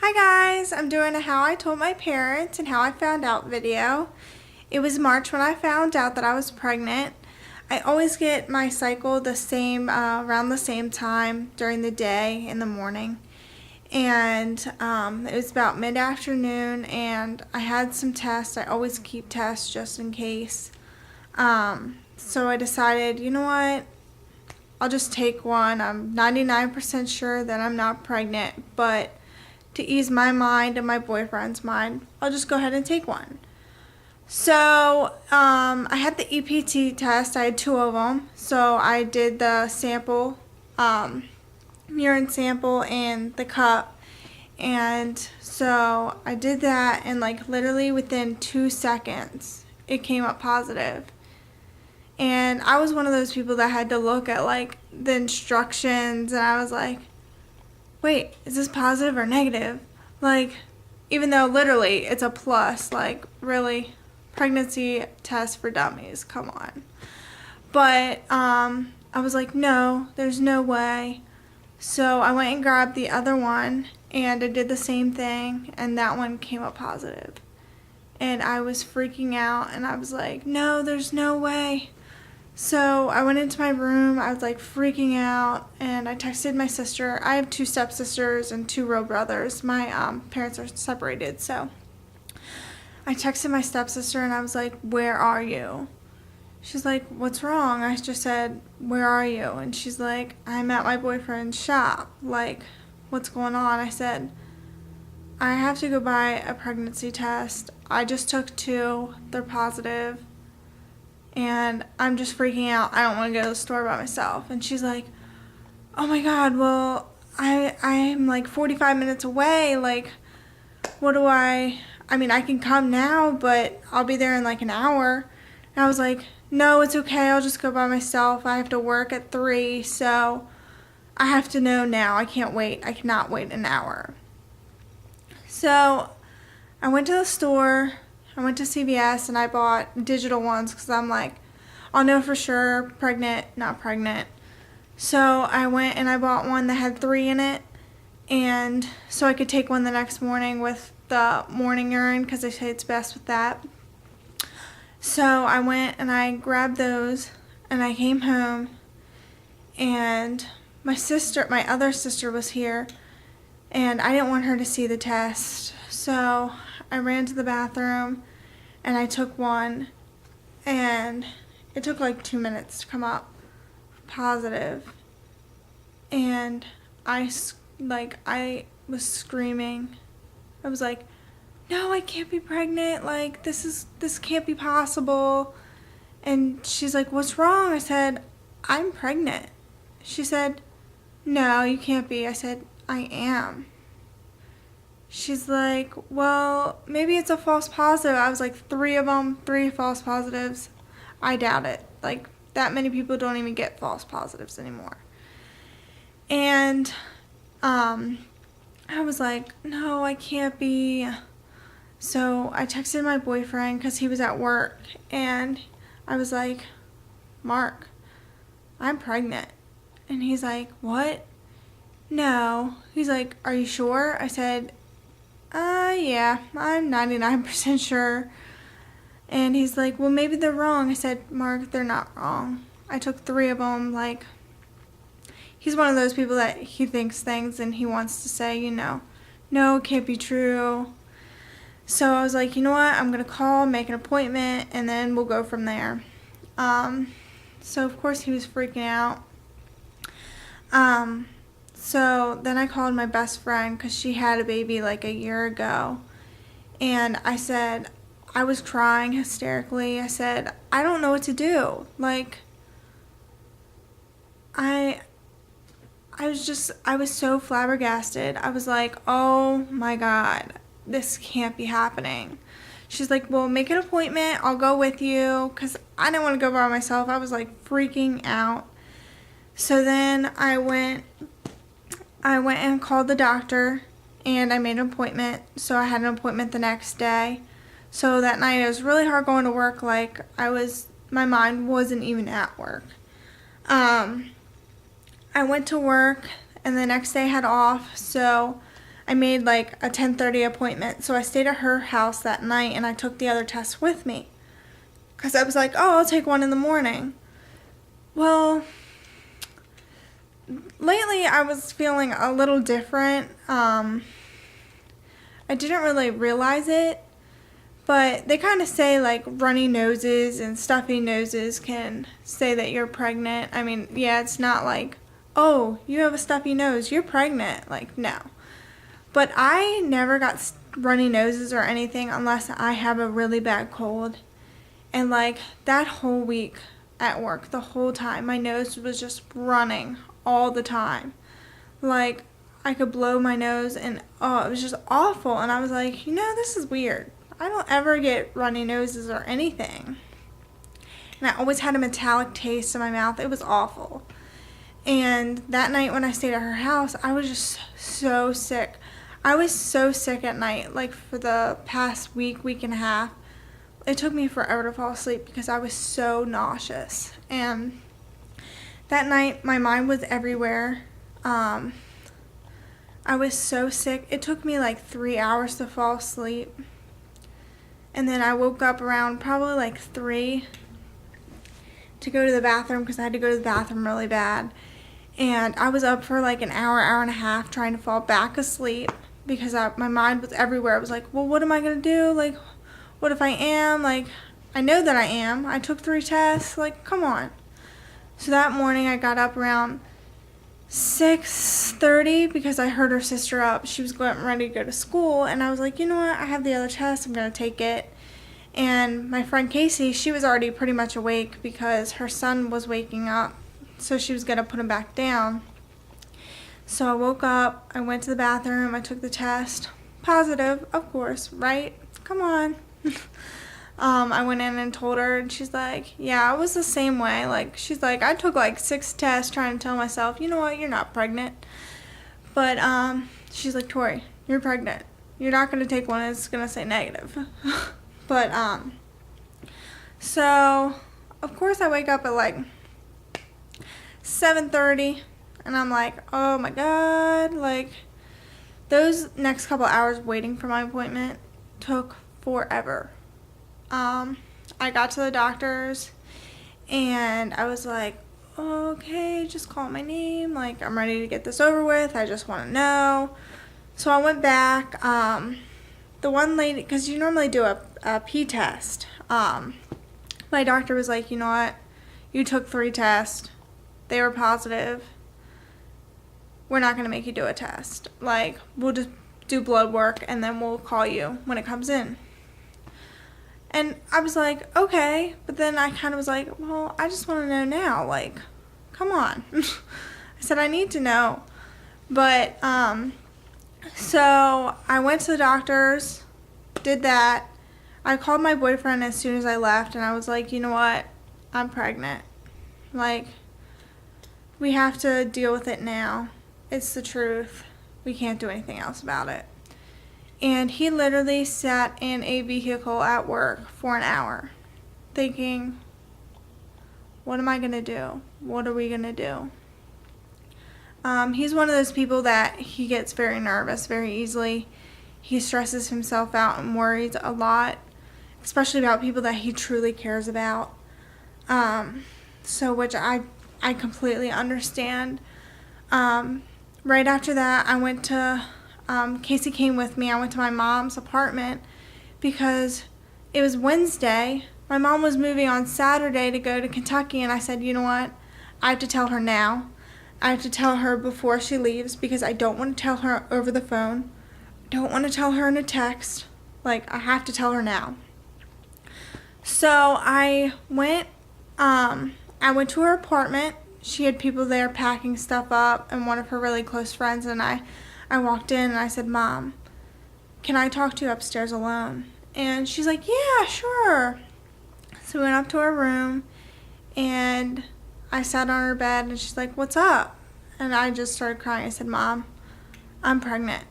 Hi guys, I'm doing a how I told my parents and how I found out video. It was March when I found out that I was pregnant. I always get my cycle the same around the same time during the day in the morning. And it was about mid-afternoon and I had some tests. I always keep tests just in case. So I decided, you know what? I'll just take one. I'm 99% sure that I'm not pregnant, but to ease my mind and my boyfriend's mind, I'll just go ahead and take one. So I had the EPT test. I had two of them. So I did the sample, urine sample, and the cup. And so I did that, and like literally within 2 seconds, it came up positive. And I was one of those people that had to look at like the instructions, and I was like, wait, is this positive or negative? Like, even though literally it's a plus, like, really, pregnancy test for dummies, come on. But I was like, no, there's no way. So I went and grabbed the other one, and I did the same thing, and that one came up positive. And I was freaking out, and I was like, no, there's no way. So I went into my room, I was like freaking out, and I texted my sister. I have two stepsisters and two real brothers. My parents are separated, so I texted my stepsister and I was like, where are you? She's like, what's wrong? I just said, where are you? And she's like, I'm at my boyfriend's shop. Like, what's going on? I said, I have to go buy a pregnancy test. I just took two, they're positive. And I'm just freaking out. I don't want to go to the store by myself. And she's like, oh my God, well, I'm like 45 minutes away. Like, what do I mean, I can come now, but I'll be there in like an hour. And I was like, no, it's okay. I'll just go by myself. I have to work at 3, so I have to know now. I can't wait. I cannot wait an hour. So I went to the store. I went to CVS and I bought digital ones because I'm like, I'll know for sure, pregnant, not pregnant. So I went and I bought one that had 3 in it, and so I could take one the next morning with the morning urine because they say it's best with that. So I went and I grabbed those and I came home, and my other sister was here, and I didn't want her to see the test. So I ran to the bathroom and I took one, and it took like 2 minutes to come up positive. And I was screaming. I was like, no, I can't be pregnant. Like, this can't be possible. And she's like, what's wrong? I said, I'm pregnant. She said, no, you can't be. I said, I am. She's like, well, maybe it's a false positive. I was like, 3 of them, 3 false positives. I doubt it. Like, that many people don't even get false positives anymore. And I was like, no, I can't be. So I texted my boyfriend because he was at work, and I was like, Mark, I'm pregnant. And he's like, what? No. He's like, are you sure? I said, yeah, I'm 99% sure. And he's like, well, maybe they're wrong. I said, Mark, they're not wrong. I took 3 of them. Like, he's one of those people that he thinks things and he wants to say, no, it can't be true. So I was like, you know what? I'm going to call, make an appointment, and then we'll go from there. So, of course, he was freaking out. So then I called my best friend because she had a baby like a year ago. And I said, I was crying hysterically. I said, I don't know what to do. Like, I was so flabbergasted. I was like, oh my God, this can't be happening. She's like, well, make an appointment. I'll go with you, because I didn't want to go by myself. I was like freaking out. So then I went and called the doctor, and I made an appointment. So I had an appointment the next day. So that night it was really hard going to work. Like, my mind wasn't even at work. I went to work, and the next day I had off. So I made like a 10:30 appointment. So I stayed at her house that night and I took the other test with me. Because I was like, oh, I'll take one in the morning. Well, lately I was feeling a little different. I didn't really realize it. But they kind of say like runny noses and stuffy noses can say that you're pregnant. I mean, yeah, it's not like, oh, you have a stuffy nose, you're pregnant. Like, no. But I never got runny noses or anything unless I have a really bad cold. And like that whole week at work, the whole time, my nose was just running all the time. Like I could blow my nose and oh, it was just awful. And I was like, this is weird. I don't ever get runny noses or anything. And I always had a metallic taste in my mouth. It was awful. And that night when I stayed at her house, I was just so sick. I was so sick at night, like for the past week and a half. It took me forever to fall asleep because I was so nauseous. And that night, my mind was everywhere. I was so sick. It took me like 3 hours to fall asleep. And then I woke up around probably like 3 to go to the bathroom because I had to go to the bathroom really bad. And I was up for like an hour and a half trying to fall back asleep because my mind was everywhere. I was like, well, what am I going to do? Like, what if I am? Like, I know that I am. I took 3 tests. Like, come on. So that morning I got up around 6:30 because I heard her sister up. She was getting ready to go to school, and I was like, you know what? I have the other test. I'm going to take it. And my friend Casey, she was already pretty much awake because her son was waking up, so she was going to put him back down. So I woke up, I went to the bathroom, I took the test. Positive, of course, right? Come on. I went in and told her, and she's like, yeah, I was the same way. Like, she's like, I took like 6 tests trying to tell myself, you know what, you're not pregnant. But she's like, Tori, you're pregnant. You're not going to take one that's going to say negative. But so of course I wake up at like 7:30, and I'm like, oh my God, like those next couple hours waiting for my appointment took forever. I got to the doctor's and I was like, okay, just call my name. Like, I'm ready to get this over with. I just want to know. So I went back. The one lady, because you normally do a pee test. My doctor was like, you know what? You took 3 tests. They were positive. We're not going to make you do a test. Like, we'll just do blood work and then we'll call you when it comes in. And I was like, okay. But then I kind of was like, well, I just want to know now. Like, come on. I said, I need to know. But, so I went to the doctor's, did that. I called my boyfriend as soon as I left, and I was like, you know what? I'm pregnant. Like, we have to deal with it now. It's the truth. We can't do anything else about it. And he literally sat in a vehicle at work for an hour thinking, what am I going to do? What are we going to do? He's one of those people that he gets very nervous very easily. He stresses himself out and worries a lot, especially about people that he truly cares about. So which I completely understand. Right after that, I went to, Casey came with me. I went to my mom's apartment because it was Wednesday. My mom was moving on Saturday to go to Kentucky, and I said, you know what? I have to tell her now. I have to tell her before she leaves because I don't want to tell her over the phone. I don't want to tell her in a text. Like, I have to tell her now. So I went to her apartment. She had people there packing stuff up and one of her really close friends, and I walked in and I said, Mom, can I talk to you upstairs alone? And she's like, yeah, sure. So we went up to her room and I sat on her bed and she's like, what's up? And I just started crying. I said, Mom, I'm pregnant.